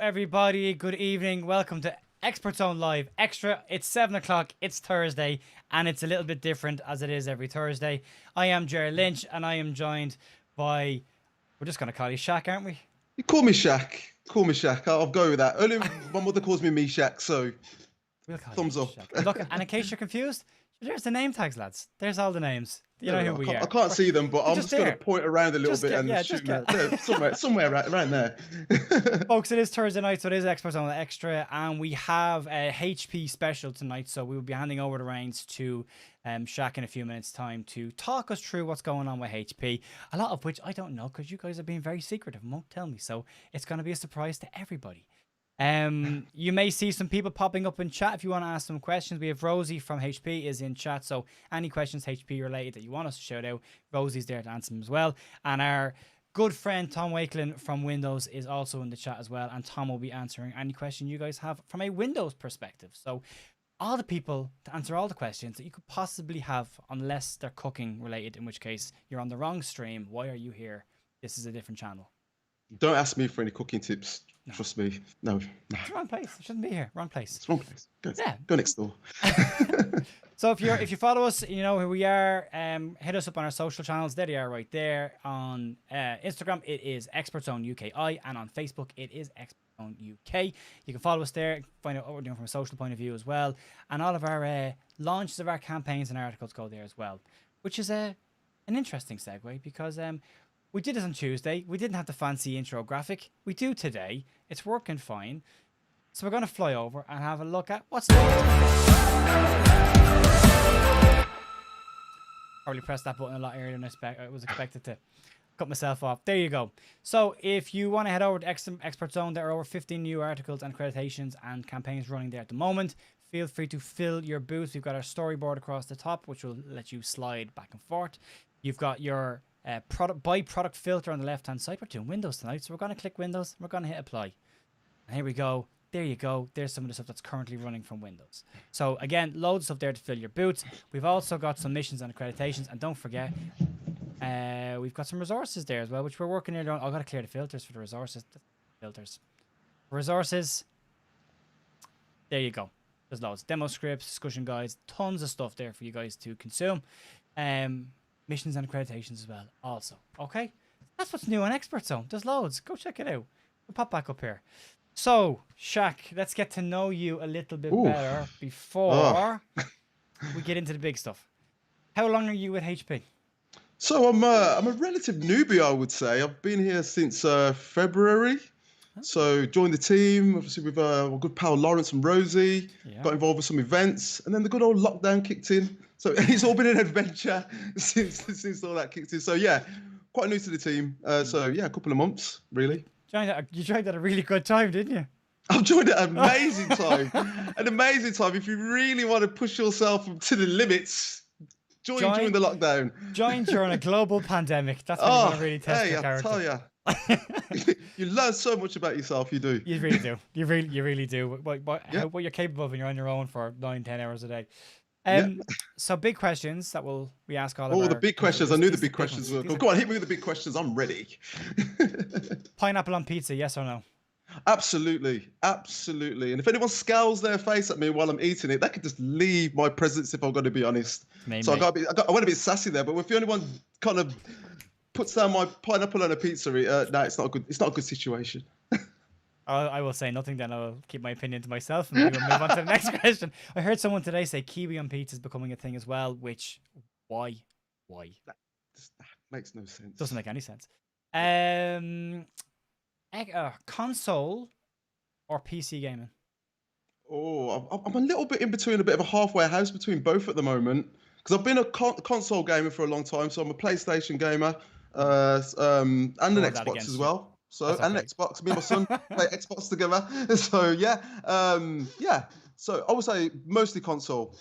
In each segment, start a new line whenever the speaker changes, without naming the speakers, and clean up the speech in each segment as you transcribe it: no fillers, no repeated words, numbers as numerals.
everybody. Good evening. Welcome to ExpertZone Live Extra. It's 7 o'clock. It's Thursday, and it's a little bit different as it is every Thursday. I am Ger Lynch, and I am joined by... We're just going to call you Shaq, aren't we?
You call me Shaq. Call me Shaq. I'll go with that. Only my mother calls me Meshak, so
We'll call
thumbs
you
up.
Shaq. And look, and in case you're confused, there's the name tags, lads. There's all the names. You know who we are.
I can't see them, but I'm just going to point around a little bit and shoot somewhere around there.
Folks, it is Thursday night, so it is ExpertZone Extra, and we have a HP special tonight, so we will be handing over the reins to Shaq in a few minutes' time to talk us through what's going on with HP, a lot of which I don't know because you guys are being very secretive and won't tell me, so it's going to be a surprise to everybody. You may see some people popping up in chat if you want to ask some questions. We have Rosie from HP is in chat, so any questions HP related that you want us to shout out, Rosie's there to answer them as well. And our good friend Tom Wakelin from Windows is also in the chat as well, and Tom will be answering any question you guys have from a Windows perspective. So all the people to answer all the questions that you could possibly have, unless they're cooking related, in which case you're on the wrong stream. Why are you here? This is a different channel.
Don't ask me for any cooking tips. No. Trust me. No.
It's the wrong place. It shouldn't be here. Wrong place.
It's wrong place. Go next door.
So if you follow us, you know who we are. Hit us up on our social channels. There they are right there. On Instagram, it is ExpertZone UKI, and on Facebook, it is ExpertZone UK. You can follow us there, find out what we're doing from a social point of view as well. And all of our launches of our campaigns and articles go there as well, which is an interesting segue because we did this on Tuesday. We didn't have the fancy intro graphic. We do today. It's working fine. So we're going to fly over and have a look at what's Probably pressed that button a lot earlier than I was expected to. Cut myself off. There you go. So if you want to head over to ExpertZone, there are over 15 new articles and accreditations and campaigns running there at the moment. Feel free to fill your booth. We've got our storyboard across the top, which will let you slide back and forth. You've got your product filter on the left hand side. We're doing Windows tonight, so we're going to click Windows. We're going to hit apply, and here we go. There you go. There's some of the stuff that's currently running from Windows. So again, loads of stuff there to fill your boots. We've also got some missions and accreditations, and don't forget we've got some resources there as well, which we're working on. I've got to clear the filters for the resources. Resources, there you go. There's loads, demo scripts, discussion guides, tons of stuff there for you guys to consume. Missions and accreditations as well also. Okay, that's what's new on ExpertZone. There's loads. Go check it out. We'll pop back up here. So Shaq, let's get to know you a little bit better before we get into the big stuff. How long are you with HP?
So I'm a relative newbie, I would say. I've been here since February. So joined the team, obviously with our good pal Lawrence and Rosie. Got involved with some events, and then the good old lockdown kicked in. So it's all been an adventure since all that kicked in. So yeah, quite new to the team. So yeah, a couple of months really.
You joined at a really good time, didn't you?
I've joined at an amazing time. An amazing time. If you really want to push yourself to the limits, join during the lockdown.
Join during a global pandemic. That's when you want to really test your character.
I tell you. You learn so much about yourself. You do.
You really do. You really do. What you're capable of when you're on your own for 9-10 hours a day. So big questions that we ask all of our...
the big questions. I knew the big questions were... Go on, hit me with the big questions. I'm ready.
Pineapple on pizza, yes or no?
Absolutely. Absolutely. And if anyone scowls their face at me while I'm eating it, they could just leave my presence if I'm going to be honest. Maybe. So I went a bit sassy there, but if anyone kind of puts down my pineapple on a pizza, no, it's not a good situation.
I will say nothing, then I'll keep my opinion to myself and we'll move on to the next question. I heard someone today say kiwi on pizza is becoming a thing as well, which, why?
That makes no sense.
Doesn't make any sense. Console or PC gaming?
Oh, I'm a little bit in between, a bit of a halfway house between both at the moment. Because I've been a console gamer for a long time, so I'm a PlayStation gamer and an Xbox as well. So and an Xbox, me and my son play Xbox together. So yeah. So I would say mostly console.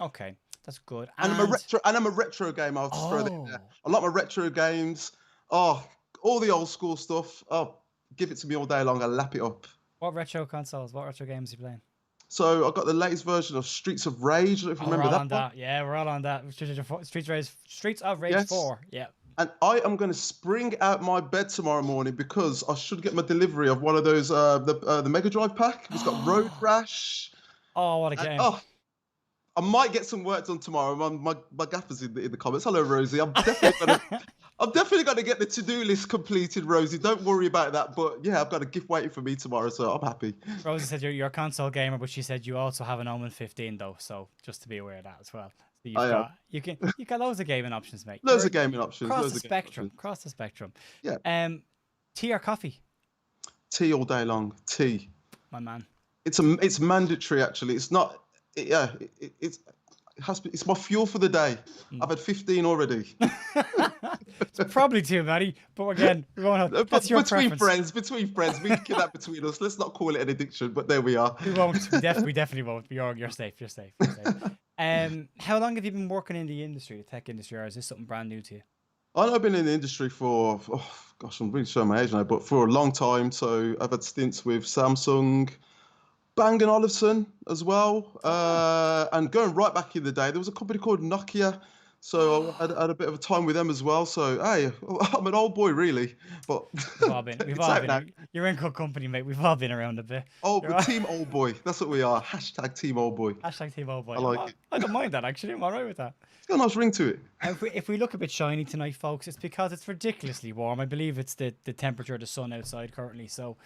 Okay, that's good.
And I'm a retro gamer. I'll just throw that in there. I like my retro games. Oh, all the old school stuff. Oh, give it to me all day long. I'll lap it up.
What retro consoles? What retro games are you playing?
So I got the latest version of Streets of Rage. If you remember that.
Yeah, we're all on that. Streets of Rage 4. Yeah.
And I am going to spring out my bed tomorrow morning because I should get my delivery of one of those the Mega Drive pack. It's got Road Rash.
Oh, what a
And,
game.
oh, I might get some work done tomorrow. My gaffer's in the comments. Hello, Rosie. I'm definitely gonna get the to-do list completed, Rosie. Don't worry about that. But yeah, I've got a gift waiting for me tomorrow, so I'm happy.
Rosie said you're a console gamer, but she said you also have an Omen 15 though, so just to be aware of that as well. So you got loads of gaming options, mate.
Loads of gaming options.
Across
Loads
the
of gaming
spectrum.
options.
Across the spectrum.
Yeah.
Tea or coffee?
Tea all day long. Tea.
My man.
It's mandatory actually. It's not. It's my fuel for the day. I've had 15 already.
It's probably too many, but again, we won't have, that's your
between
preference.
Friends, we can keep that between us. Let's not call it an addiction, but there we are.
We won't. We definitely won't. You're safe. You're safe. How long have you been working in the industry, the tech industry, or is this something brand new to you?
I've been in the industry for, gosh, I'm really showing my age now, but for a long time. So I've had stints with Samsung, Bang & Olufsen as well. And going right back in the day, there was a company called Nokia. So I had a bit of a time with them as well. So, hey, I'm an old boy, really. But
we've all been. You're in good company, mate. We've all been around a bit.
Team old boy. That's what we are. # team old boy.
# team old boy.
I like it.
I don't mind that, actually. I'm all right with that.
It's got a nice ring to it.
If we look a bit shiny tonight, folks, it's because it's ridiculously warm. I believe it's the temperature of the sun outside currently. So,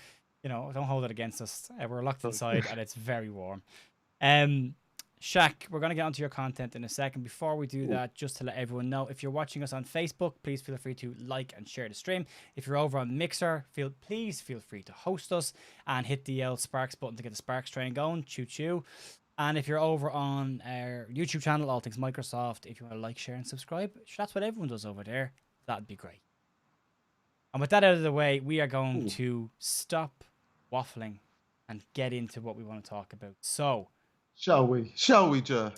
don't hold it against us. We're locked inside and it's very warm. Shaq, we're going to get onto your content in a second. Before we do that, just to let everyone know, if you're watching us on Facebook, please feel free to like and share the stream. If you're over on Mixer, please feel free to host us and hit the Sparks button to get the Sparks train going. Choo choo. And if you're over on our YouTube channel, All Things Microsoft, if you want to like, share, and subscribe, that's what everyone does over there. That'd be great. And with that out of the way, we are going to stop waffling and get into what we want to talk about. So,
shall we, Jer?
Shall
we do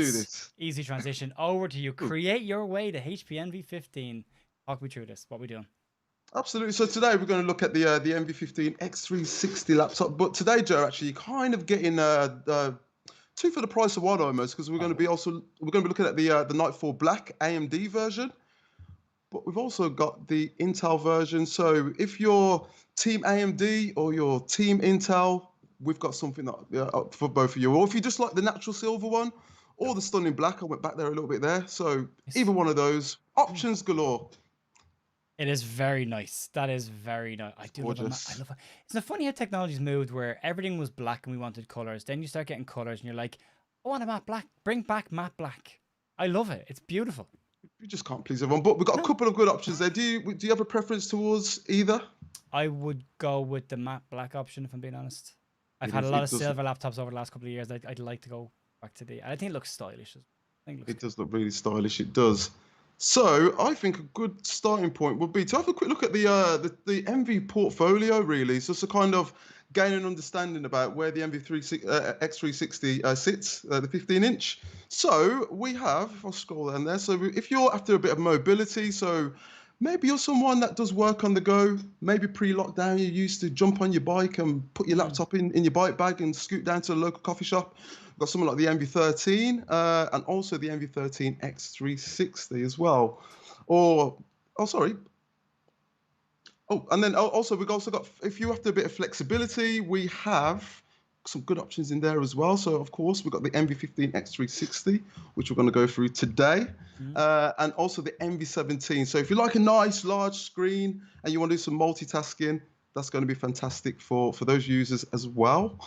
this?
Easy transition over to you. Create your way to HP Envy 15. Talk me through this. What are we doing?
Absolutely. So today we're going to look at the Envy 15 X360 laptop. But today, Joe, actually, you're kind of getting two for the price of one almost, because we're going to be looking at the Nightfall Black AMD version. But we've also got the Intel version. So if you're Team AMD or you're Team Intel, we've got something for both of you. Or if you just like the natural silver one or the stunning black, I went back there a little bit there. So either one of those, options galore.
It is very nice. That is very nice. I do love it. I love it. It's funny how technology's moved where everything was black and we wanted colors. Then you start getting colors and you're like, I want a matte black. Bring back matte black. I love it. It's beautiful.
You just can't please everyone. But we've got a couple of good options there. Do you have a preference towards either?
I would go with the matte black option, if I'm being honest. I've had a lot of silver laptops over the last couple of years. I'd like to go back to I think it looks stylish.
It does look really stylish. It does. So I think a good starting point would be to have a quick look at the Envy portfolio, really. So it's a kind of gain an understanding about where the Envy X360 sits, the 15-inch. So we have, if I'll scroll down there. So if you're after a bit of mobility, so maybe you're someone that does work on the go, maybe pre-lockdown, you used to jump on your bike and put your laptop in your bike bag and scoot down to a local coffee shop. We've got something like the Envy 13 and also the Envy 13 X360 as well. And then also we've also got, if you have a bit of flexibility, we have some good options in there as well. So of course we've got the Envy 15 X360, which we're going to go through today, and also the Envy 17. So if you like a nice large screen and you want to do some multitasking, that's going to be fantastic for those users as well.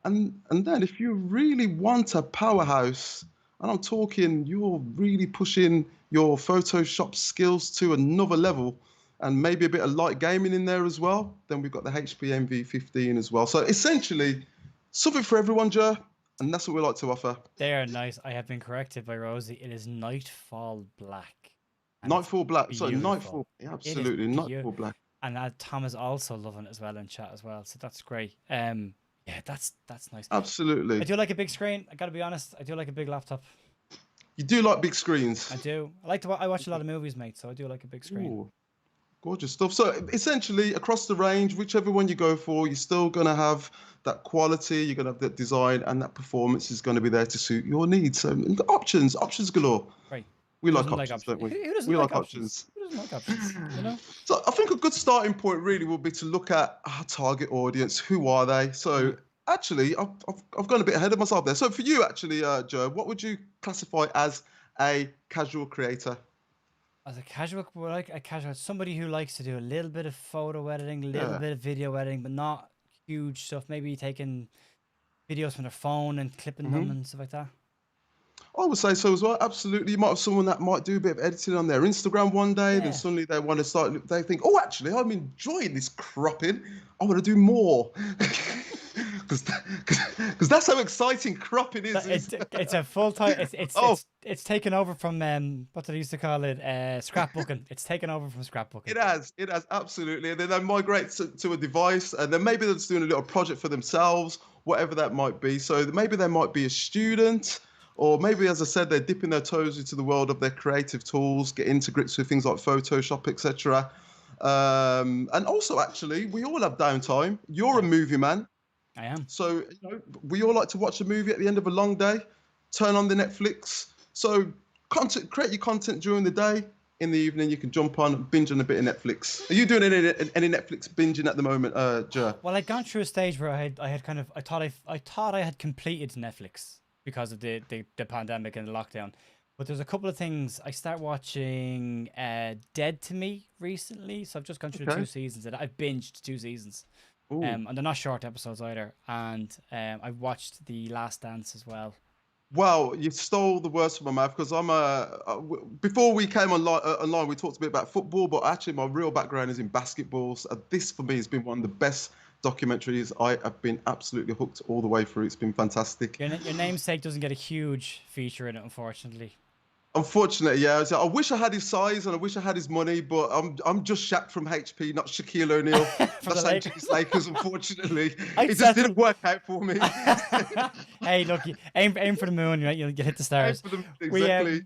And then if you really want a powerhouse, and I'm talking you're really pushing your Photoshop skills to another level, and maybe a bit of light gaming in there as well, then we've got the HP Envy 15 as well. So essentially, something for everyone, Jer, and that's what we like to offer.
They are nice. I have been corrected by Rosie. It is Nightfall Black.
Nightfall Black. Sorry, Nightfall. Yeah, absolutely, Nightfall Black.
And Tom is also loving it as well in chat as well. So that's great. Yeah, that's nice.
Absolutely.
I do like a big screen. I got to be honest. I do like a big laptop.
You do like big screens.
I do. I watch a lot of movies, mate. So I do like a big screen.
Ooh. Gorgeous stuff. So essentially, across the range, whichever one you go for, you're still going to have that quality, you're going to have that design, and that performance is going to be there to suit your needs. So options galore.
Right.
We like options, don't we?
Who doesn't
we
like
options.
Who there's no options, you know?
So I think a good starting point really would be to look at our target audience. Who are they? So
Mm.
actually, I've gone a bit ahead of myself there. So for you, actually, Joe, what would you classify as a casual creator?
As a casual, like a casual, somebody who likes to do a little bit of photo editing, a little
Yeah.
bit of video editing, but not huge stuff. Maybe taking videos from their phone and clipping them
hmm
and stuff like that.
I would say so as well. Absolutely. You might have someone that might do a bit of editing on their Instagram one day, then
Yeah.
suddenly they want to start, they think, oh, actually, I'm enjoying this cropping. I want to do more. Because that's how exciting cropping is.
It's a full time.
Oh,
It's taken over from what did I used to call it? Scrapbooking. It's taken over from scrapbooking.
it has absolutely. And then they migrate to a device, and then maybe they're just doing a little project for themselves, whatever that might be. So maybe they might be a student, or maybe, as I said, they're dipping their toes into the world of their creative tools, get into grips with things like Photoshop, etc. And also, actually, we all have downtime. You're a
Yeah,
movie man,
I am.
so we all like to watch a movie at the end of a long day. Turn on the Netflix. So create your content during the day. In the evening, you can jump on, binge on a bit of Netflix. Are you doing any Netflix binging at the moment, Jer?
Well, I'd gone through a stage where I had kind of I thought I had completed Netflix because of the pandemic and the lockdown. But there's a couple of things. I start watching Dead to Me recently, so I've just gone through the two
Okay.
seasons. And I've binged two seasons,
Ooh.
and they're not short episodes either. And I've watched The Last Dance as well.
Wow, you stole the words from my mouth because before we came online, we talked a bit about football, but actually my real background is in basketball. So this for me has been one of the best documentaries. I have been absolutely hooked all the way through. It's been fantastic.
Your namesake doesn't get a huge feature in it, unfortunately.
Unfortunately, yeah. So I wish I had his size and I wish I had his money, but I'm just Shaq from HP, not Shaquille O'Neal.
From the
Los
Lakers.
Angeles Lakers, unfortunately.
I'd
It just
settle.
didn't work out for me.
Hey, look, aim for the moon, right? You'll hit the
Aim
stars.
for them,
We
exactly.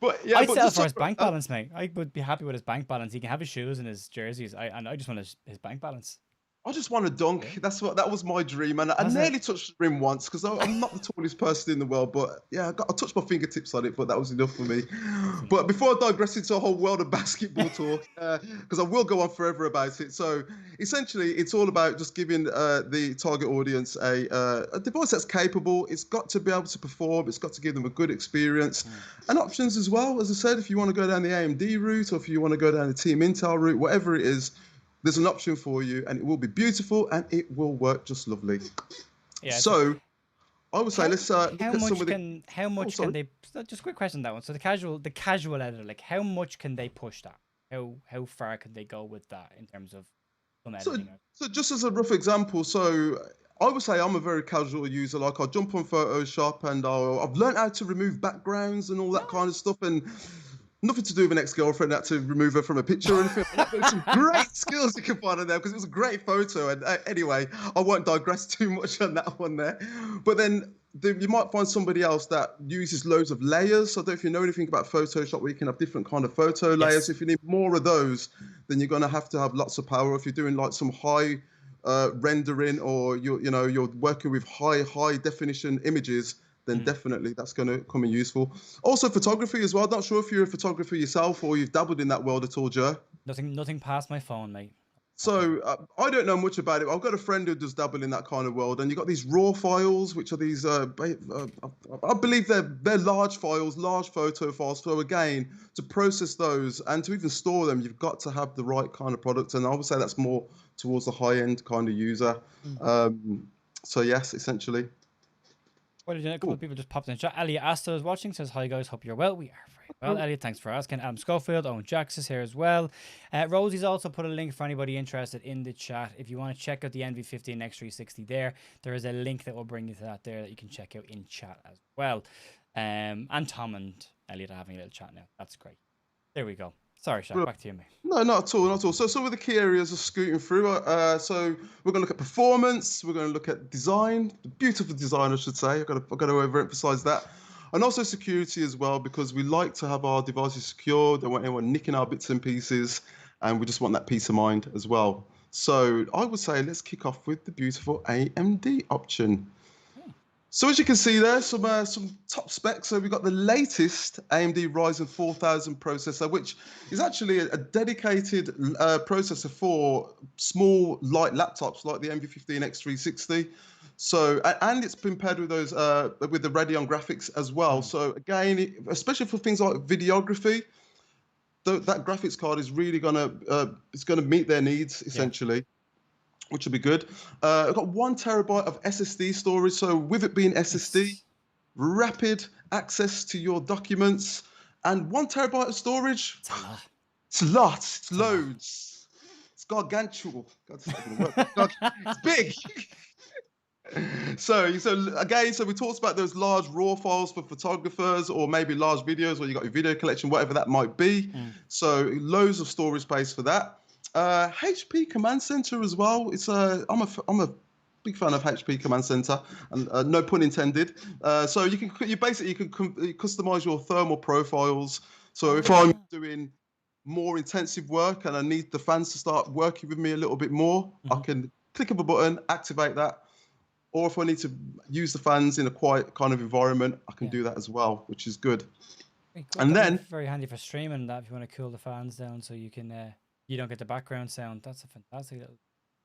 But yeah,
I'd
but
settle
just
for
so,
his bank balance, mate. I would be happy with his bank balance. He can have his shoes and his jerseys. I just want his bank balance.
I just want to
Yeah.
dunk. That was my dream, and I
Was it?
nearly touched the rim once because I'm not the tallest person in the world, but yeah, I touched my fingertips on it, but that was enough for me.
Listen.
But before I digress into a whole world of basketball talk, because I will go on forever about it. So essentially, it's all about just giving the target audience a device that's capable. It's got to be able to perform. It's got to give them a good experience,
Mm.
and options as well. As I said, if you want to go down the AMD route or if you want to go down the Team Intel route, whatever it is, there's an option for you, and it will be beautiful, and it will work just lovely.
Yeah.
So I would say
How
let's look at some of the.
how
Oh,
much can
sorry.
they? Just a quick question on that one. So the casual editor, like how much can they push that? How far can they go with that in terms of some
So,
editing?
so just as a rough example, so I would say I'm a very casual user. Like I'll jump on Photoshop and I've learned how to remove backgrounds and all that kind of stuff. And nothing to do with an ex-girlfriend that to remove her from a picture or anything like that. There's some great skills you can find on there because it was a great photo. And anyway, I won't digress too much on that one there. But then you might find somebody else that uses loads of layers. So I don't know if you know anything about Photoshop where you can have different kind of photo layers.
Yes.
If you need more of those, then you're going to have lots of power. If you're doing like some high rendering or you're working with high definition images, then
Mm.
definitely that's going to come in useful. Also, photography as well. Not sure if you're a photographer yourself or you've dabbled in that world at all, Joe.
Nothing past my phone, mate.
So I don't know much about it. I've got a friend who does dabble in that kind of world, and you got these raw files, which are these. I believe they're large files, large photo files. So again, to process those and to even store them, you've got to have the right kind of product. And I would say that's more towards the high end kind of user.
Mm.
So yes, essentially.
Well, a couple
Cool.
of people just popped in chat. Elliot Asta is watching, says, hi guys, hope you're well. We are very well. Elliot, thanks for asking. Adam Schofield, Owen Jax is here as well. Rosie's also put a link for anybody interested in the chat. If you want to check out the NV15 X360 there is a link that will bring you to that there that you can check out in chat as well. And Tom and Elliot are having a little chat now. That's great. There we go. Sorry, Shaq, back to you, mate.
No, not at all, not at all. So some of the key areas of scooting through. So we're going to look at performance. We're going to look at design, beautiful design, I should say. I've got to overemphasize that, and also security as well, because we like to have our devices secure. Don't want anyone nicking our bits and pieces, and we just want that peace of mind as well. So I would say let's kick off with the beautiful AMD option.
Hmm.
So as you can see there, some top specs. So we've got the latest AMD Ryzen 4000 processor, which is actually a dedicated processor for small light laptops like the NV15 X360. So and it's been paired with those with the Radeon graphics as well. So again, especially for things like videography, that graphics card is really gonna meet their needs essentially. Which will be good. I've got 1 TB of SSD storage. So with it being SSD,
Nice.
rapid access to your documents, and 1 TB of storage.
It's a lot.
It's a lot. It's
It's a lot.
loads. It's gargantuan. God, it's not gonna work. It's big. So again, so we talked about those large raw files for photographers, or maybe large videos, or you got your video collection, whatever that might be. So loads of storage space for that. HP Command Center as well. I'm a big fan of HP Command Center, and no pun intended. So you can customize your thermal profiles. So if I'm doing more intensive work and I need the fans to start working with me a little bit more, I can click of a button, activate that. Or if I need to use the fans in a quiet kind of environment, I can do that as well, which is good. And then
very handy for streaming that if you want to cool the fans down so you can you don't get the background sound. That's a fantastic little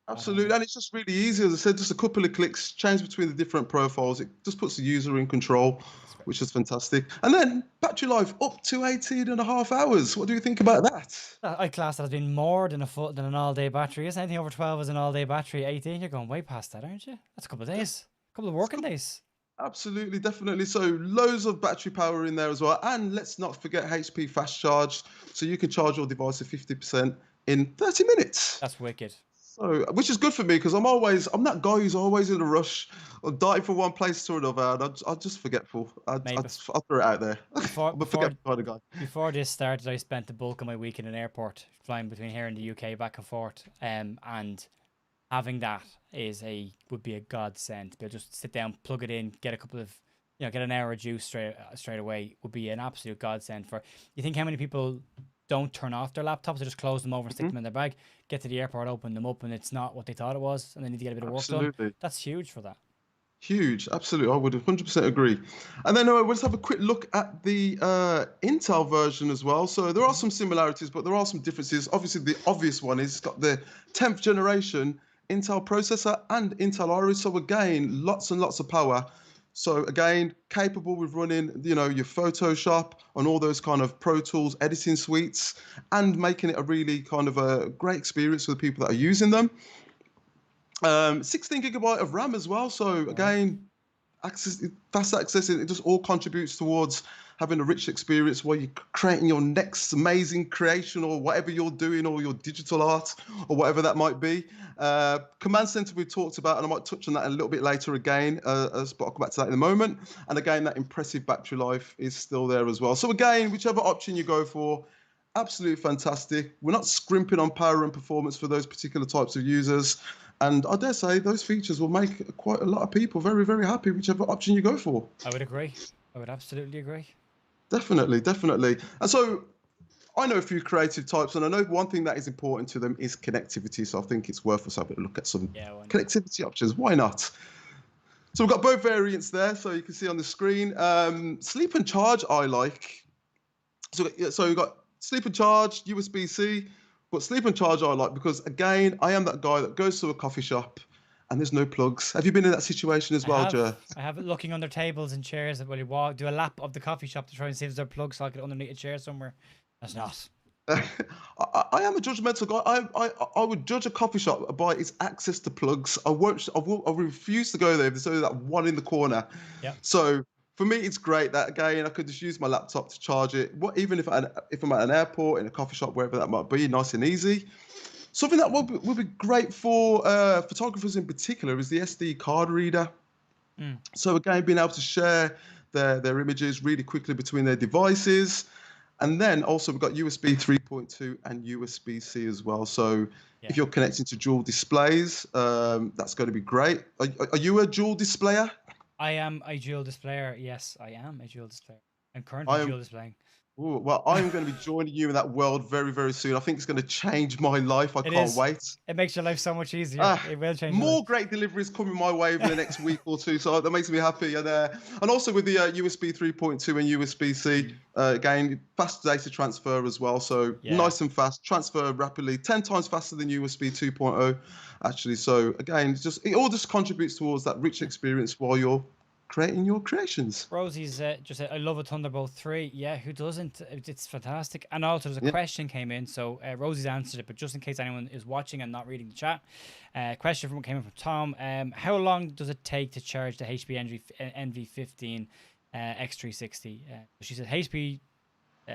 absolutely, and it's just really easy. As I said, just a couple of clicks, change between the different profiles. It just puts the user in control, which is fantastic. And then battery life up to 18.5 hours. What do you think about that?
I class that as being more than an all-day battery. Is anything over 12 is an all-day battery? 18, you're going way past that, aren't you? That's a couple of days, a couple of working days.
Absolutely, definitely. So loads of battery power in there as well. And let's not forget HP Fast Charge. So you can charge your device to 50% in 30 minutes.
That's wicked.
So, which is good for me because I'm that guy who's always in a rush, or darting from one place to another, and I'm just forgetful. I'll throw it out there. I'm a forgetful kind of guy.
Before this started, I spent the bulk of my week in an airport, flying between here and the UK, back and forth. And having that would be a godsend. But just sit down, plug it in, get a couple of, get an hour of juice straight away would be an absolute godsend. You think how many people don't turn off their laptops, they just close them over and stick them in their bag, get to the airport, open them up, and it's not what they thought it was, and they need to get a bit of work done. That's huge for that.
Huge, absolutely. I would 100% agree. And then let's have a quick look at the Intel version as well. So there are some similarities, but there are some differences. Obviously, the obvious one is it's got the 10th generation Intel processor and Intel Iris. So again, lots and lots of power. So again, capable with running, your Photoshop and all those kind of Pro Tools editing suites, and making it a really kind of a great experience for the people that are using them. 16 GB of RAM as well. So again, fast access. It just all contributes towards having a rich experience where you're creating your next amazing creation, or whatever you're doing, or your digital art, or whatever that might be. Command Center we talked about, and I might touch on that a little bit later again, but I'll come back to that in a moment. And again, that impressive battery life is still there as well. So again, whichever option you go for, absolutely fantastic. We're not scrimping on power and performance for those particular types of users. And I dare say those features will make quite a lot of people very, very happy, whichever option you go for.
I would agree. I would absolutely agree.
Definitely, definitely. And so I know a few creative types, and I know one thing that is important to them is connectivity. So I think it's worth us having a look at some connectivity options. Why not? So we've got both variants there. So you can see on the screen. Sleep and charge I like. So we've got sleep and charge, USB-C. But sleep and charge I like because, again, I am that guy that goes to a coffee shop and there's no plugs. Have you been in that situation as well, Ger?
I have it looking under tables and chairs while you do a lap of the coffee shop to try and see if there's a plug socket underneath a chair somewhere. That's not.
I am a judgmental guy. I would judge a coffee shop by its access to plugs. I refuse to go there if there's only that one in the corner.
Yeah.
So for me, it's great that, again, I could just use my laptop to charge it. Even if I'm at an airport, in a coffee shop, wherever that might be, nice and easy. Something that would be great for photographers in particular is the SD card reader. So again, being able to share their images really quickly between their devices. And then also we've got USB 3.2 and USB-C as well. So if you're connecting to dual displays, that's going to be great. Are you a dual displayer?
I am a dual displayer. Yes, I am a dual displayer. And currently
I am
dual displaying.
Ooh, well, I'm going to be joining you in that world very, very soon. I think it's going to change my life. I
It
can't
is.
wait.
It makes your life so much easier.
Ah,
It will change your life.
more great deliveries coming my way over the next week or two, so that makes me happy. And also with the USB 3.2 and USB-C, again, fast data transfer as well. So
Yeah.
nice and fast, transfer rapidly, 10 times faster than USB 2.0, actually. So again, it all just contributes towards that rich experience while you're creating your creations.
Rosie's just said, I love a Thunderbolt 3. Yeah, who doesn't? It's fantastic. And also, there's a
Yeah.
question came in. So Rosie's answered it, but just in case anyone is watching and not reading the chat, question came in from Tom. How long does it take to charge the HP NV15 X360? She said HP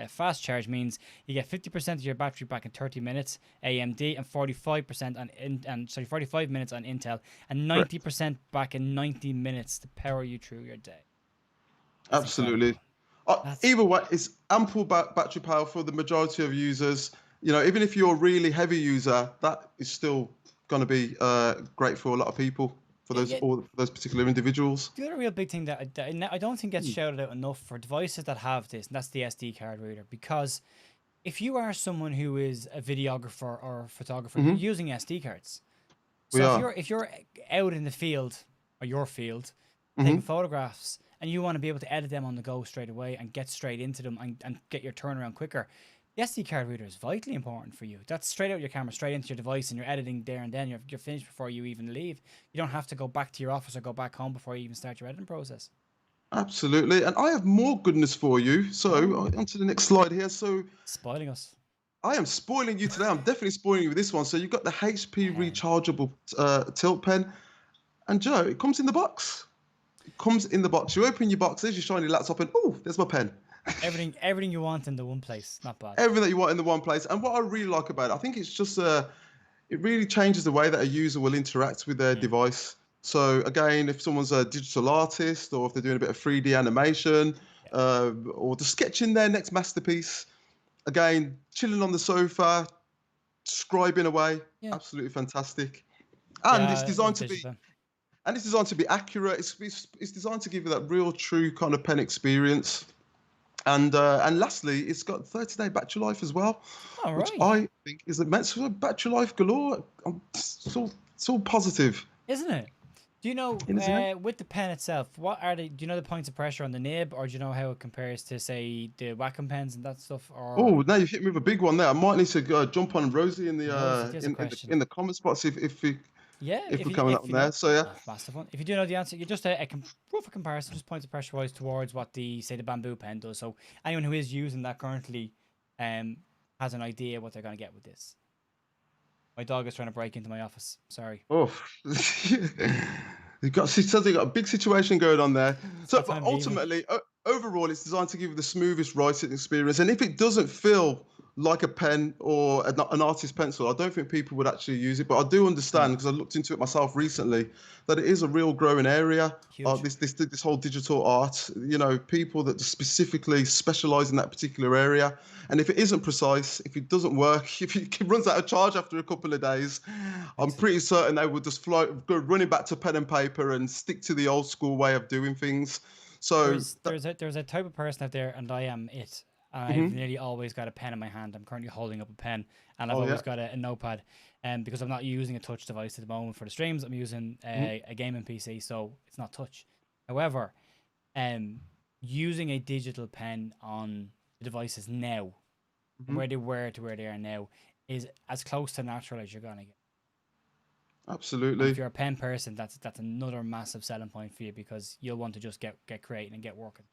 fast charge means you get 50% of your battery back in 30 minutes AMD and 45% on 45 minutes on Intel and 90% back in 90 minutes to power you through your day. That's incredible.
Absolutely. Either way, it's ample battery power for the majority of users. Even if you're a really heavy user, that is still going to be great for a lot of people, for
Yeah.
those particular individuals.
The other real big thing that I don't think gets shouted out enough for devices that have this, and that's the SD card reader. Because if you are someone who is a videographer or photographer, you're using SD cards.
We
So
are.
if you're out in the field or your field taking
Hmm.
photographs and you want to be able to edit them on the go straight away and get straight into them and get your turnaround quicker, the SD card reader is vitally important for you. That's straight out your camera, straight into your device, and you're editing there and then. You're finished before you even leave. You don't have to go back to your office or go back home before you even start your editing process.
Absolutely. And I have more goodness for you. So on to the next slide here. So
Spoiling us.
I am spoiling you today. I'm definitely spoiling you with this one. So you've got the HP
Pen.
rechargeable tilt pen. And Joe, it comes in the box. It comes in the box. You open your box, there's your shiny laptop, and oh, there's my pen.
Everything you want in the one place. Not bad.
Everything that you want in the one place. And what I really like about it, I think it's just it really changes the way that a user will interact with their device. So again, if someone's a digital artist or if they're doing a bit of 3D animation or just sketching their next masterpiece, again, chilling on the sofa, scribing away, absolutely fantastic. And it's designed to be
pen.
and it's designed to be accurate. It's designed to give you that real, true kind of pen experience. And lastly, it's got 30-day battery life as well, which I think is immense for battery life galore. It's all positive,
isn't it? Do you know with the pen itself, what are do you know the points of pressure on the nib, or do you know how it compares to say the Wacom pens and that stuff? Or
oh, now you've hit me with a big one there. I might need to jump on Rosie in the in the comment spots if we're coming up on there. So yeah,
massive one. If you do know the answer, you just a rough comparison, just points of pressure wise towards what the bamboo pen does. So anyone who is using that currently has an idea what they're going to get with this. My dog is trying to break into my office. Sorry.
Oh, sounds like you got a big situation going on there. So but ultimately, overall, it's designed to give you the smoothest writing experience. And if it doesn't feel like a pen or an artist pencil, I don't think people would actually use it. But I do understand, because I looked into it myself recently, that it is a real growing area. This whole digital art, people that specifically specialize in that particular area. And if it isn't precise, if it doesn't work, if it runs out of charge after a couple of days, I'm pretty certain they would just go running back to pen and paper and stick to the old school way of doing things. So
there's a type of person out there, and I am it. I've nearly always got a pen in my hand. I'm currently holding up a pen, and I've always got a notepad. Because I'm not using a touch device at the moment for the streams, I'm using a gaming PC, so it's not touch. However, using a digital pen on the devices now, where they were to where they are now, is as close to natural as you're gonna get.
Absolutely.
And if you're a pen person, that's another massive selling point for you, because you'll want to just get creating and get working.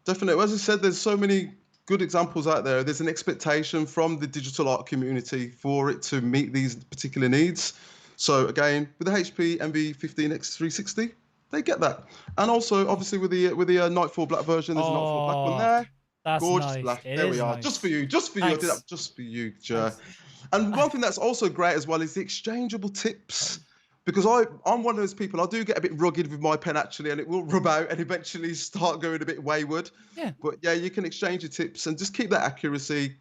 Definitely. As I said, there's so many good examples out there. There's an expectation from the digital art community for it to meet these particular needs. So again, with the HP NV15 X360, they get that. And also, obviously, with the Nightfall Black version, there's a Nightfall Black one there.
That's
gorgeous
nice.
black.
It
there we are.
nice.
Just for you. Just for you.
Thanks.
I did that just for you, Ger. And one thing that's also great as well is the exchangeable tips. Because I'm one of those people, I do get a bit rugged with my pen actually, and it will rub out and eventually start going a bit wayward.
Yeah.
But yeah, you can exchange your tips and just keep that accuracy,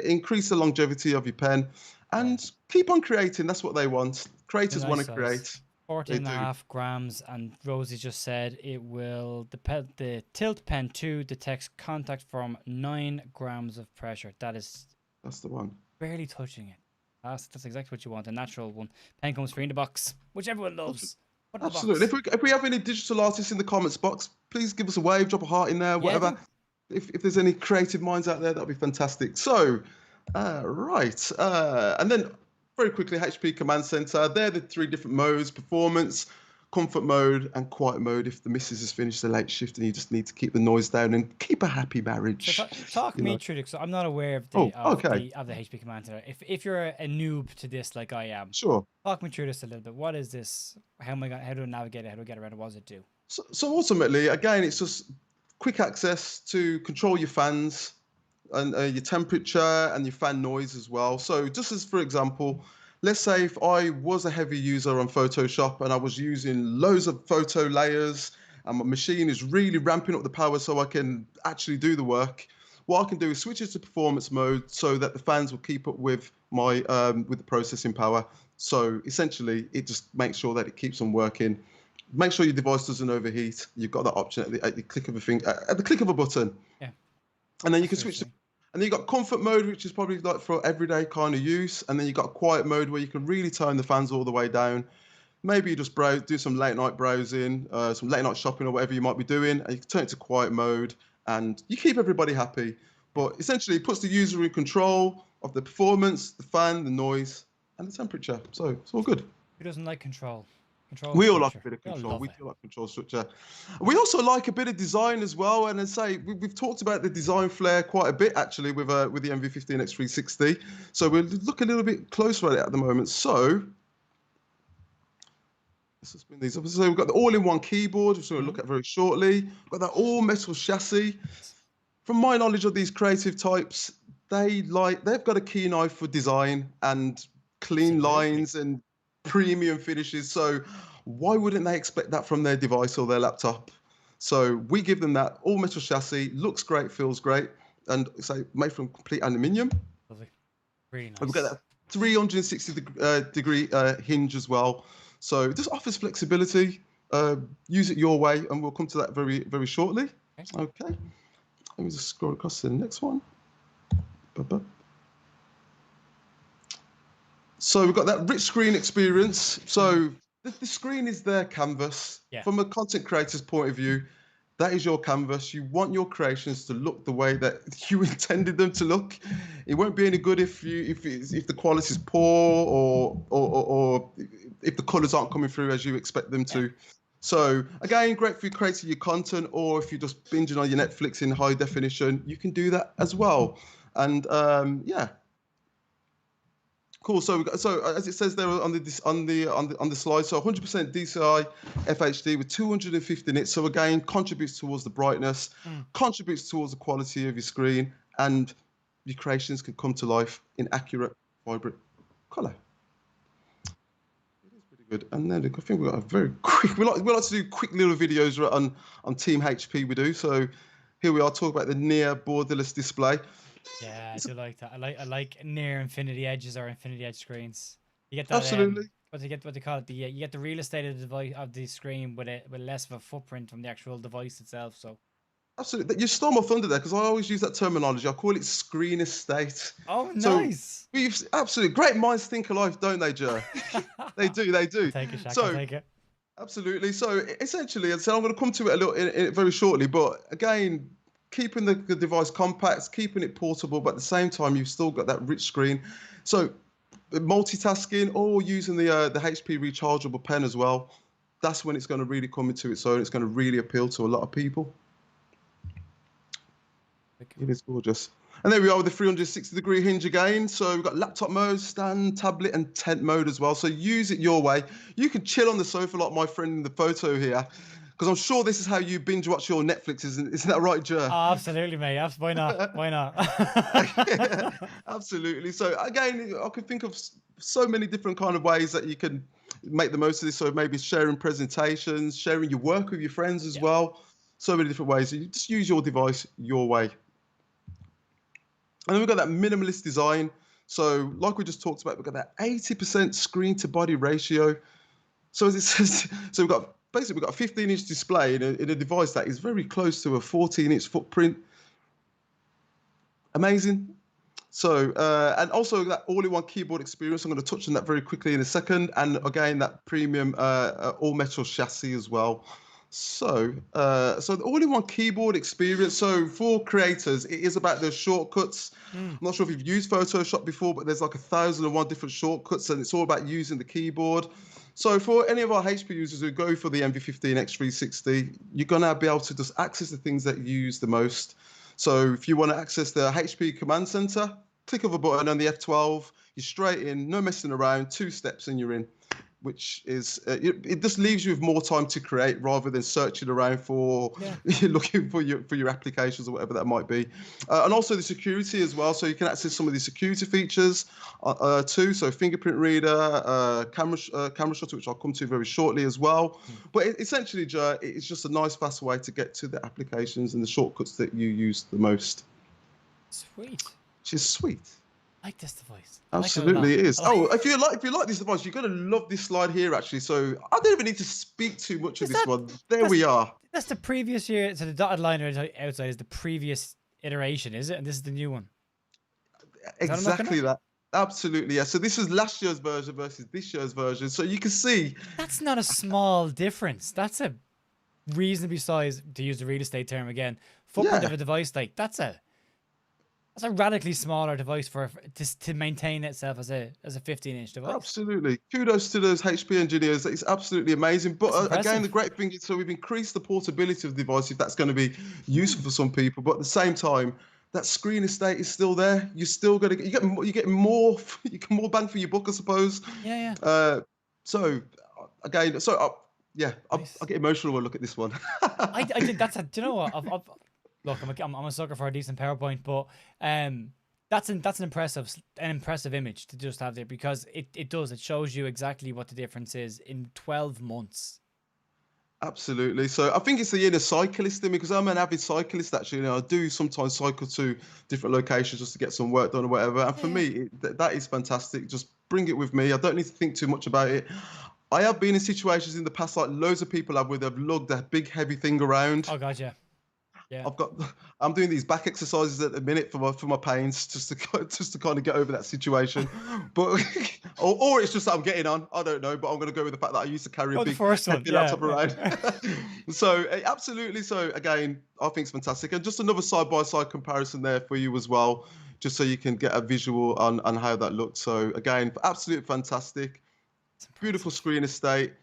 increase the longevity of your pen, and keep on creating. That's what they want. Creators want to create.
14
They
and a
do.
half grams, and Rosie just said it will the Tilt Pen 2 detects contact from 9 grams of pressure. That is
That's the one.
barely touching it. That's exactly what you want. A natural one. Pen comes free in the box, which everyone loves. Put in the
Absolutely.
box.
If we have any digital artists in the comments box, please give us a wave, drop a heart in there,
Yeah,
whatever.
do.
If there's any creative minds out there, that'd be fantastic. So, right. And then very quickly, HP Command Center. They're the three different modes: performance, comfort mode, and quiet mode. If the missus has finished the late shift and you just need to keep the noise down and keep a happy
So
marriage,
talk
you
me
know.
through it. So I'm not aware of
Oh, okay.
the HP Command Center. If you're a noob to this like I am,
Sure.
talk me through this a little bit. What is this? How do I navigate it? How do I get around it? What does it do?
So ultimately, again, it's just quick access to control your fans and your temperature and your fan noise as well. So just as for example, let's say if I was a heavy user on Photoshop and I was using loads of photo layers and my machine is really ramping up the power so I can actually do the work, what I can do is switch it to performance mode so that the fans will keep up with the processing power. So essentially, it just makes sure that it keeps on working. Make sure your device doesn't overheat. You've got that option at the click of a at the click of a button,
Yeah,
and then you
that's
can
what you're
switch to.
saying.
And then you got comfort mode, which is probably like for everyday kind of use, and then you got quiet mode where you can really turn the fans all the way down. Maybe you just browse, do some late night browsing, some late night shopping or whatever you might be doing, and you can turn it to quiet mode, and you keep everybody happy.
Yeah.
But essentially, it puts the user in control of the performance, the fan, the noise, and the temperature. So it's all good.
Who doesn't like control? Control and
We all like a
structure.
bit of
We all
control.
love
We
it.
do like control structure. We also like a bit of design as well. And I say we've talked about the design flair quite a bit actually with the MV15 X360. So we'll look a little bit closer at it at the moment. So let's just bring these up. So we've got the all-in-one keyboard, which we'll
Hmm.
look at very shortly. We've got that all-metal chassis. From my knowledge of these creative types, they've got a keen eye for design and clean
Absolutely.
lines and premium finishes. So why wouldn't they expect that from their device or their laptop? So we give them that all metal chassis, looks great, feels great, and say made from complete aluminium.
Lovely. Really
And we've got
nice.
that 360 degree hinge as well. So it just offers flexibility. Use it your way, and we'll come to that very, very shortly.
Okay.
Okay. Let me just scroll across to the next one. So we've got that rich screen experience.
Mm.
So the screen is their canvas.
Yeah.
From a content creator's point of view, that is your canvas. You want your creations to look the way that you intended them to look. It won't be any good if the quality is poor or if the colors aren't coming through as you expect them
Yeah.
to. So again, great for creating your content, or if you're just binging on your Netflix in high definition, you can do that as well. And yeah, cool. So as it says there on the slide, so 100% DCI FHD with 250 nits. So again, contributes towards the brightness,
Mm.
contributes towards the quality of your screen, and your creations can come to life in accurate, vibrant color. It is pretty good. And then I think we've got a very quick. We like to do quick little videos on Team HP. We do so. Here we are talking about the near borderless display.
Yeah, I
It's
do like that. I like near infinity edges or infinity edge screens. You get that
absolutely.
what they call it, you get the real estate of the device of the screen with less of a footprint from the actual device itself. So
Absolutely. You stole my thunder there because I always use that terminology. I call it screen estate.
oh,
So
nice.
we've absolutely great minds think alike, don't they, Ger? They do, they
I'll
do.
take it, Shaq. I'll
So
take it.
absolutely. So essentially, as I said, I'm going to come to it a little in very shortly. But again, keeping the device compact, keeping it portable, but at the same time, you've still got that rich screen. So multitasking or using the HP rechargeable pen as well. That's when it's going to really come into its own. It's going to really appeal to a lot of people. It is gorgeous. And there we are with the 360-degree hinge again. So we've got laptop mode, stand, tablet, and tent mode as well. So use it your way. You can chill on the sofa like my friend in the photo here, because I'm sure this is how you binge watch your Netflix, isn't that right, Jer?
Oh, absolutely, mate. Why not? Why not?
Absolutely. So again, I could think of so many different kind of ways that you can make the most of this. So maybe sharing presentations, sharing your work with your friends as
Yeah.
well. So many different ways. So you just use your device your way. And then we've got that minimalist design. So like we just talked about, we've got that 80% screen to body ratio. So as it says, so we've got a 15-inch display in a device that is very close to a 14-inch footprint. Amazing. So, and also that all-in-one keyboard experience, I'm going to touch on that very quickly in a second. And again, that premium all-metal chassis as well. So, so the all-in-one keyboard experience. So for creators, it is about those shortcuts. I'm not sure if you've used Photoshop before, but there's like 1,001 different shortcuts, and it's all about using the keyboard. So for any of our HP users who go for the NV15 X360, you're going to be able to just access the things that you use the most. So if you want to access the HP Command Center, click of a button on the F12, you're straight in, no messing around, 2 steps and you're in, which is, it just leaves you with more time to create rather than searching around for, looking for your applications or whatever that might be. And also the security as well. So you can access some of the security features too. So fingerprint reader, camera shutter, which I'll come to very shortly as well. But essentially, Ger, it's just a nice, fast way to get to the applications and the shortcuts that you use the most.
Sweet.
Which is sweet.
I like this device.
Absolutely, it is. Oh, if you like this device, you're gonna love this slide here. Actually, so I don't even need to speak too much of this one. There we are.
That's the previous year. So the dotted line outside is the previous iteration, is it? And this is the new one.
Exactly that. Absolutely, yeah. So this is last year's version versus this year's version. So you can see
that's not a small difference. That's a reasonably sized, to use the real estate term again, footprint of a device. Like that's a radically smaller device to maintain itself as a 15-inch device.
Absolutely. Kudos to those HP engineers. It's absolutely amazing. But again, the great thing is, so we've increased the portability of the device if that's going to be useful for some people. But at the same time, that screen estate is still there. You're still going to get more bang for your buck, I suppose.
Yeah.
So again, I get emotional when I look at this one.
I think that's do you know what? Look, I'm a sucker for a decent PowerPoint, but that's an impressive image to just have there, because it shows you exactly what the difference is in 12 months.
Absolutely. So I think it's the inner cyclist in me, because I'm an avid cyclist actually. You know, I do sometimes cycle to different locations just to get some work done or whatever. And for me, that is fantastic. Just bring it with me. I don't need to think too much about it. I have been in situations in the past, like loads of people have, where they've lugged a big heavy thing around.
Oh God, yeah. Yeah.
I'm doing these back exercises at the minute for my pains, just to kind of get over that situation. But or it's just that I'm getting on. I don't know, but I'm going to go with the fact that I used to carry a big heavy laptop around. So absolutely. So again, I think it's fantastic, and just another side-by-side comparison there for you as well, just so you can get a visual on how that looks. So again, absolutely fantastic. Beautiful screen estate,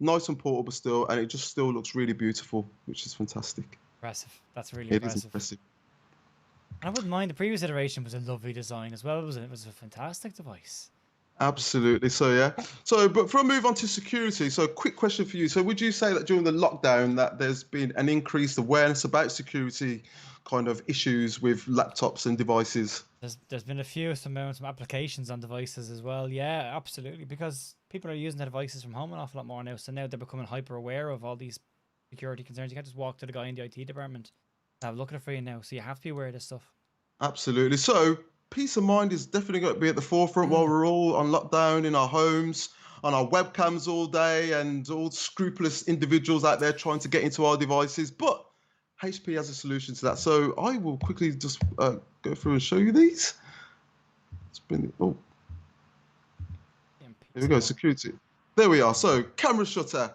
nice and portable still, and it just still looks really beautiful, which is fantastic.
Impressive. That's really impressive.
It is impressive.
I wouldn't mind. The previous iteration was a lovely design as well. It was a fantastic device.
Absolutely. So yeah. So, but before I move on to security, so quick question for you. So, would you say that during the lockdown that there's been an increased awareness about security kind of issues with laptops and devices?
There's been some applications on devices as well. Yeah, absolutely. Because people are using their devices from home an awful lot more now. So now they're becoming hyper aware of all these security concerns. You can't just walk to the guy in the IT department and have a look at it for you now. So you have to be aware of this stuff. Absolutely.
So peace of mind is definitely going to be at the forefront while we're all on lockdown in our homes, on our webcams all day, and all scrupulous individuals out there trying to get into our devices. But HP has a solution to that. So I will quickly just go through and show you these. Here we go, security. There we are. So camera shutter.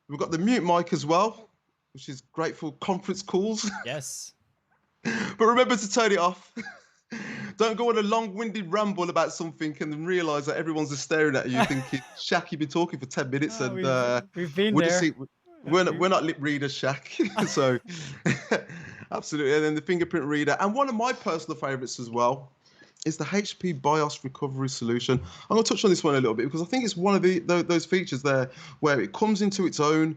We've got the mute mic as well, which is great for conference calls.
Yes.
But remember to turn it off. Don't go on a long-winded ramble about something and then realise that everyone's just staring at you thinking, Shaq, you've been talking for 10 minutes and
we've been there.
We're not lip readers, Shaq. So absolutely. And then the fingerprint reader. And one of my personal favourites as well is the HP BIOS recovery solution. I'm going to touch on this one a little bit because I think it's one of those features there where it comes into its own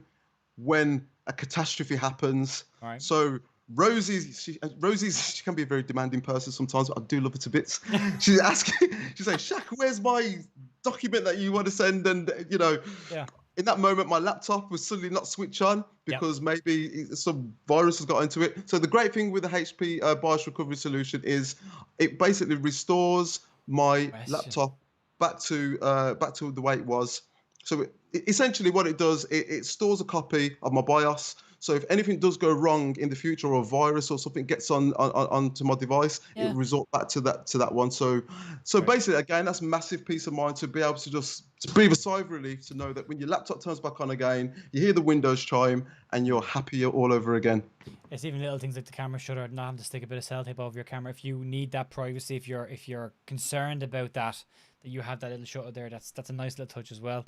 when a catastrophe happens.
Right.
So Rosie's she can be a very demanding person sometimes, but I do love her to bits. She's saying, Shaq, where's my document that you want to send? And in that moment, my laptop was suddenly not switch on because maybe some virus has got into it. So the great thing with the HP BIOS recovery solution is it basically restores my laptop back to the way it was. So essentially what it does, it stores a copy of my BIOS. So if anything does go wrong in the future, or a virus or something gets onto my device, it will
Yeah.
resort back to that one. So
Right.
basically, again, that's massive peace of mind to be able to just breathe a sigh of relief to know that when your laptop turns back on again, you hear the Windows chime and you're happy all over again.
It's even little things like the camera shutter, not having to stick a bit of sellotape over your camera. If you need that privacy, if you're concerned about that you have that little shutter there, that's a nice little touch as well.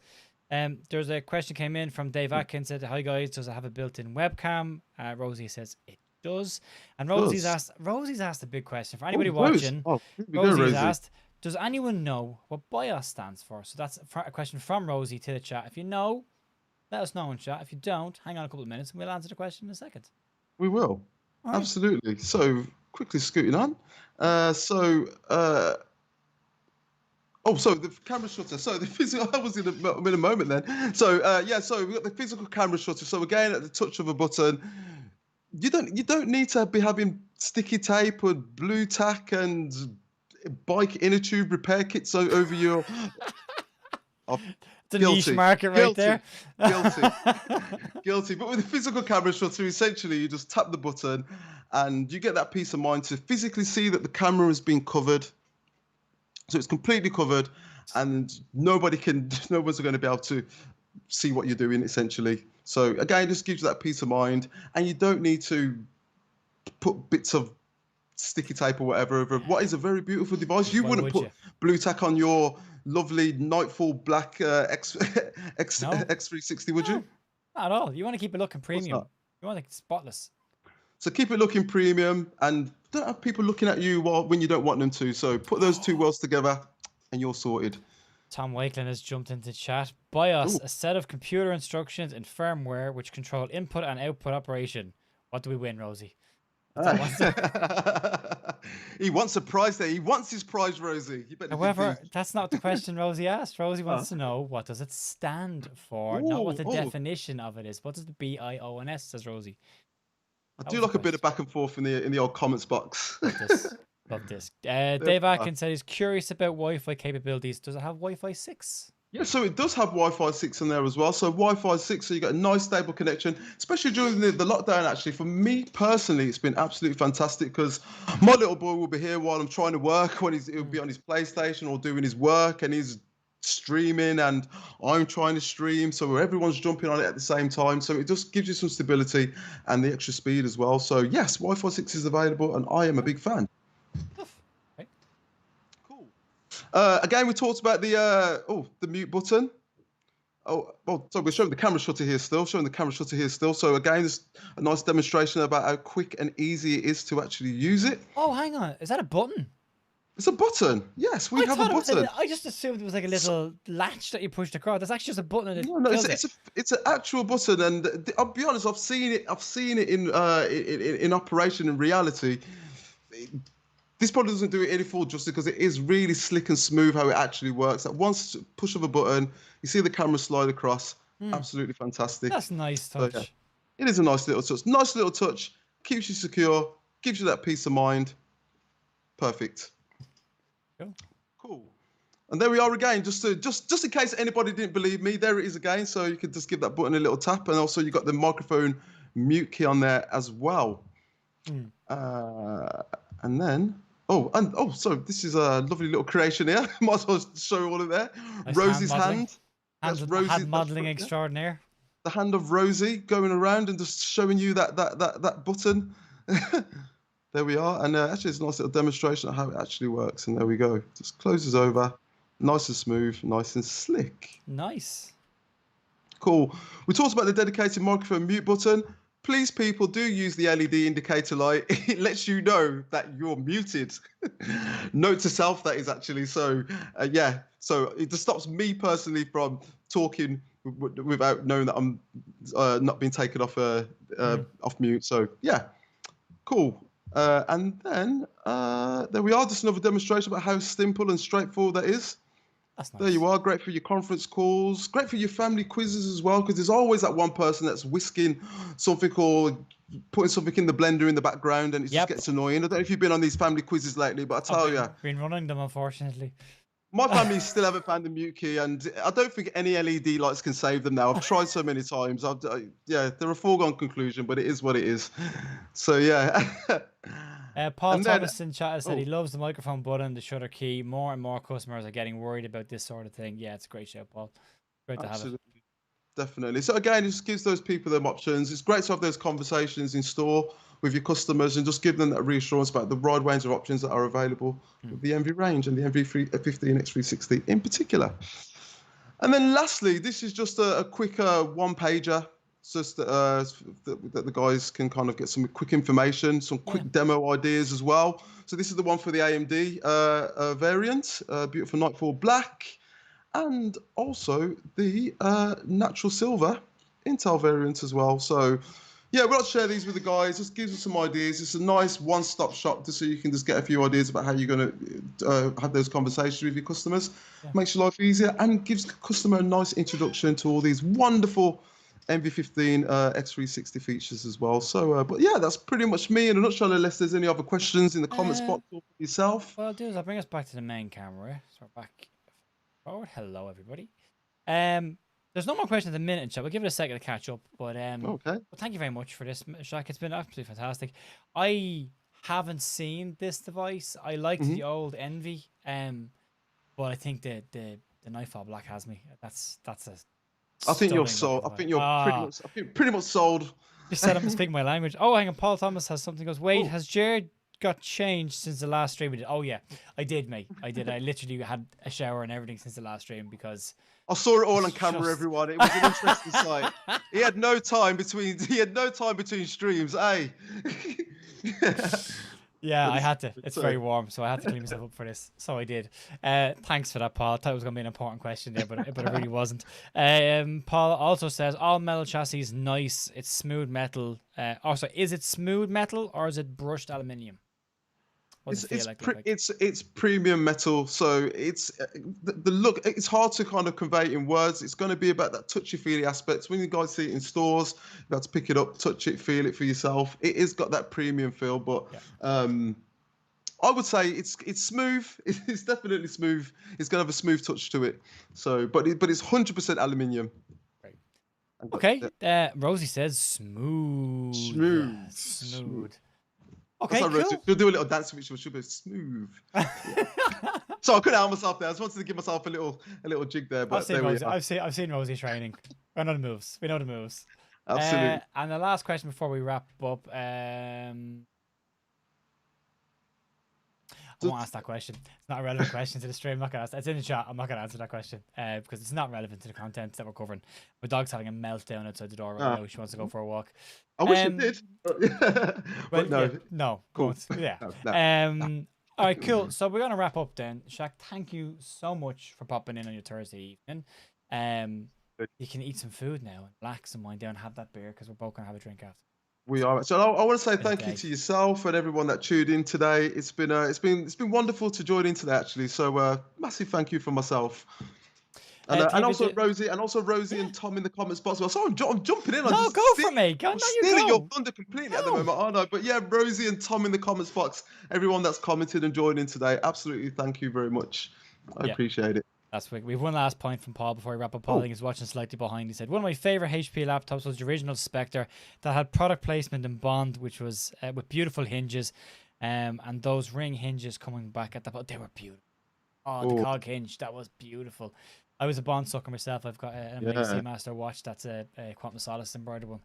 There's a question came in from Dave Atkins, said, "Hi guys, does it have a built-in webcam?" Rosie says it does, and Rosie's asked a big question for anybody watching.
Here we go,
Rosie's
Rosie.
asked, "Does anyone know what BIOS stands for?" So that's a question from Rosie to the chat. If you know, let us know in chat. If you don't, hang on a couple of minutes and we'll answer the question in a second.
We will.
All right.
Absolutely. So quickly scooting on. So the camera shutter. So the physical. I was in a moment then. So So we got the physical camera shutter. So again, at the touch of a button, you don't need to be having sticky tape or blue tack and bike inner tube repair kits over your.
It's a niche market right there.
Guilty. But with the physical camera shutter, essentially, you just tap the button, and you get that peace of mind to physically see that the camera has been covered. So it's completely covered, and no one's going to be able to see what you're doing, essentially. So again, it just gives you that peace of mind, and you don't need to put bits of sticky tape or whatever over what is a very beautiful device. You wouldn't put blue tack on your lovely Nightfall black X360, would you?
Not at all. You want to keep it looking premium. You want it spotless.
So keep it looking premium, and don't have people looking at you when you don't want them to. So put those two worlds together, and you're sorted.
Tom Wakeland has jumped into chat. BIOS, a set of computer instructions and firmware which control input and output operation. What do we win, Rosie?
He wants a prize there. He wants his prize, Rosie.
However, that's not the question Rosie asked. Rosie wants to know, what does it stand for? Not what the definition of it is. What does the BIOS, says Rosie.
I do like a bit of back and forth in the old comments box.
Love this. Dave Atkins said he's curious about Wi-Fi capabilities. Does it have Wi-Fi 6?
Yeah, so it does have Wi-Fi 6 in there as well. So Wi-Fi 6, so you got a nice stable connection, especially during the lockdown. Actually, for me personally, it's been absolutely fantastic because my little boy will be here while I'm trying to work, when he'll be on his PlayStation or doing his work, and he's streaming, and I'm trying to stream, so everyone's jumping on it at the same time. So it just gives you some stability and the extra speed as well. So yes, Wi-Fi 6 is available, and I am a big fan. Cool. Again, we talked about the mute button. So we're showing the camera shutter here still. So again, there's a nice demonstration about how quick and easy it is to actually use it.
Oh, hang on. Is that a button?
It's a button. Yes, we have a button.
I just assumed it was like a little latch that you pushed across. That's actually just a button. And
no, it's an actual button, and I'll be honest. I've seen it in operation in reality. This probably doesn't do it any full justice because it is really slick and smooth how it actually works. At one push of a button, you see the camera slide across. Absolutely fantastic.
That's a nice touch.
So, yeah, it is a nice little touch. Nice little touch. Keeps you secure. Gives you that peace of mind. Perfect. Cool. And there we are again. Just in case anybody didn't believe me, there it is again. So you can just give that button a little tap, and also you got the microphone mute key on there as well. And then so this is a lovely little creation here. Might as well show all of there.
Nice
Rosie's hand.
That's Rosie's hand modeling extraordinaire.
The hand of Rosie going around and just showing you that button. There we are, and actually it's a nice little demonstration of how it actually works. And there we go. Just closes over, nice and smooth, nice and slick.
Nice.
Cool. We talked about the dedicated microphone mute button. Please, people, do use the LED indicator light. It lets you know that you're muted. Note to self, that is actually. So, so it just stops me personally from talking without knowing that I'm not being taken off mute. So, yeah, cool. And then there we are, just another demonstration about how simple and straightforward that is.
That's nice.
There you are, great for your conference calls, great for your family quizzes as well, because there's always that one person that's whisking something or putting something in the blender in the background, and it just gets annoying. I don't know if you've been on these family quizzes lately, but I tell you.
Been running them, unfortunately.
My family still haven't found the mute key, and I don't think any LED lights can save them now. I've tried so many times. Yeah, they're a foregone conclusion, but it is what it is. So yeah.
Paul
And then,
Thomas in chat has said he
oh,
loves the microphone button, the shutter key. More and more customers are getting worried about this sort of thing. Yeah, it's a great show, Paul. Great to have it.
absolutely, definitely. So again, it just gives those people them options. It's great to have those conversations in store with your customers and just give them that reassurance about the wide range of options that are available with the MV range and the MV15 X360 in particular. And then lastly, this is just a quick one pager. It's just that the guys can kind of get some quick information, some quick demo ideas as well. So this is the one for the AMD variant, beautiful Nightfall Black, and also the natural silver Intel variant as well. So yeah, we'll share these with the guys. Just gives us some ideas. It's a nice one-stop shop just so you can just get a few ideas about how you're going to have those conversations with your customers.
Yeah.
Makes your life easier and gives the customer a nice introduction to all these wonderful MV15 X360 features as well. So, but yeah, that's pretty much me in a nutshell, unless there's any other questions in the comments box for yourself.
What I'll do is I'll bring us back to the main camera. So we're back forward. Hello, everybody. There's no more questions at the minute, so we'll give it a second to catch up. But
Okay.
well, thank you very much for this, Shaq. It's been absolutely fantastic. I haven't seen this device. I liked the old Envy, but I think the Nightfall Black has me. That's a
I think you're
stunning
sold.
looking
I think
device.
you're pretty much sold.
Just said I'm speaking my language. Oh, hang on. Paul Thomas has something. Goes, wait, has Jared got changed since the last stream we did? Oh yeah, I did, mate. I did. I literally had a shower and everything since the last stream because
I saw it all on camera, everyone. It was an interesting sight. He had no time between streams, eh?
Yeah, I had to. It's very warm, so I had to clean myself up for this. So I did. Thanks for that, Paul. I thought it was going to be an important question there, but it really wasn't. Paul also says, all metal chassis is nice. It's smooth metal. Also, is it smooth metal or is it brushed aluminium?
It's premium metal, so it's the look. It's hard to kind of convey in words. It's going to be about that touchy-feely aspect. When you guys see it in stores, you have to pick it up, touch it, feel it for yourself. It has got that premium feel, but I would say it's smooth. It's definitely smooth. It's going to have a smooth touch to it. So, but it's 100% aluminium.
Right. Okay. Rosie says smooth. Smooth. Okay, cool.
She'll do a little dance which she'll be smooth. So I couldn't help myself there. I just wanted to give myself a little jig there. But
I've seen Rosie training. We know the moves.
Absolutely.
And the last question before we wrap up. I won't ask that question. It's not a relevant question to the stream. I'm not gonna ask. It's in the chat. I'm not gonna answer that question because it's not relevant to the content that we're covering. My dog's having a meltdown outside the door right now. She wants to go for a walk.
I wish it did.
Well,
no.
No.
Cool.
Yeah.
No.
All right, cool. So we're gonna wrap up then. Shaq, thank you so much for popping in on your Thursday evening. You can eat some food now and relax and wind down, have that beer because we're both gonna have a drink after.
We are. So I want to say thank you to yourself and everyone that tuned in today. It's been wonderful to join in today actually. So massive thank you for myself. And also Rosie and Tom in the comments box. So I'm jumping in.
No, go for me.
I'm stealing your thunder completely at the moment, aren't I? But yeah, Rosie and Tom in the comments box. Everyone that's commented and joined in today, absolutely thank you very much. I appreciate it.
That's quick. We have one last point from Paul before we wrap up. Paul, I think, is watching slightly behind. He said, one of my favorite HP laptops was the original Spectre that had product placement in Bond, which was with beautiful hinges, and those ring hinges coming back at the they were beautiful. Oh, the cog hinge, that was beautiful. I was a Bond sucker myself. I've got an amazing Master watch that's a Quantum Solace embroidered one.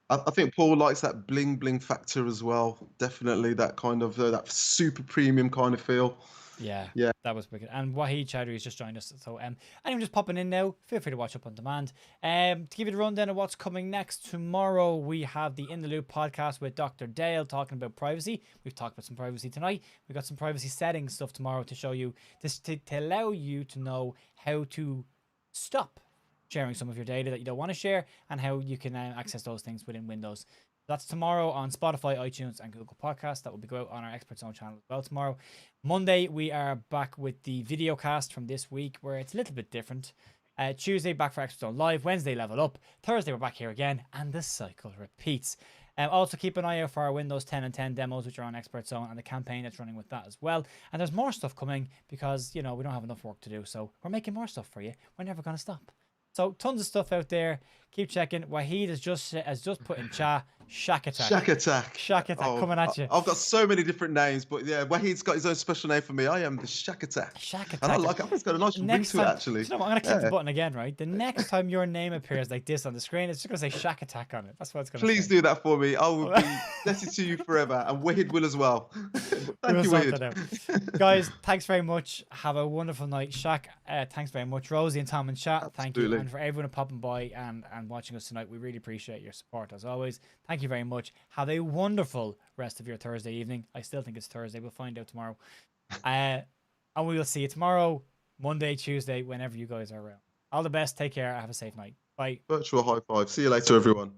I think Paul likes that bling bling factor as well. Definitely that kind of that super premium kind of feel.
Yeah, that was wicked. And Wahid Chowdhury has just joined us. So anyone just popping in now, feel free to watch up on demand. To give you the rundown of what's coming next, tomorrow we have the In the Loop podcast with Dr. Dale talking about privacy. We've talked about some privacy tonight. We've got some privacy settings stuff tomorrow to show you, to allow you to know how to stop sharing some of your data that you don't want to share and how you can access those things within Windows. That's tomorrow on Spotify, iTunes, and Google Podcasts. That will be go out on our ExpertZone channel as well tomorrow. Monday, we are back with the video cast from this week, where it's a little bit different. Tuesday, back for ExpertZone Live. Wednesday, Level Up. Thursday, we're back here again, and the cycle repeats. Also, keep an eye out for our Windows 10 and 10 demos, which are on ExpertZone, and the campaign that's running with that as well. And there's more stuff coming because, we don't have enough work to do. So we're making more stuff for you. We're never going to stop. So tons of stuff out there. Keep checking. Wahid has just put in chat, Shack Attack.
Shack Attack.
Shack Attack coming at you.
I've got so many different names, but yeah, Wahid's got his own special name for me. I am the Shack Attack.
Shack Attack.
And I like it. It's got a nice ring to it, actually.
I'm going to click the button again, right? The next time your name appears like this on the screen, it's just going to say Shack Attack on it. That's what it's going to say.
Please do that for me. I will be blessed to you forever. And Wahid will as well. Thank you, Wahid.
Guys, thanks very much. Have a wonderful night. Shaq, thanks very much. Rosie and Tom in chat, thank you. And for everyone popping by and watching us tonight, we really appreciate your support as always. Thank you very much. Have a wonderful rest of your Thursday evening. I still think it's Thursday. We'll find out tomorrow. And we will see you tomorrow, Monday, Tuesday, whenever you guys are around. All the best. Take care. Have a safe night. Bye.
Virtual high five. See you later, everyone.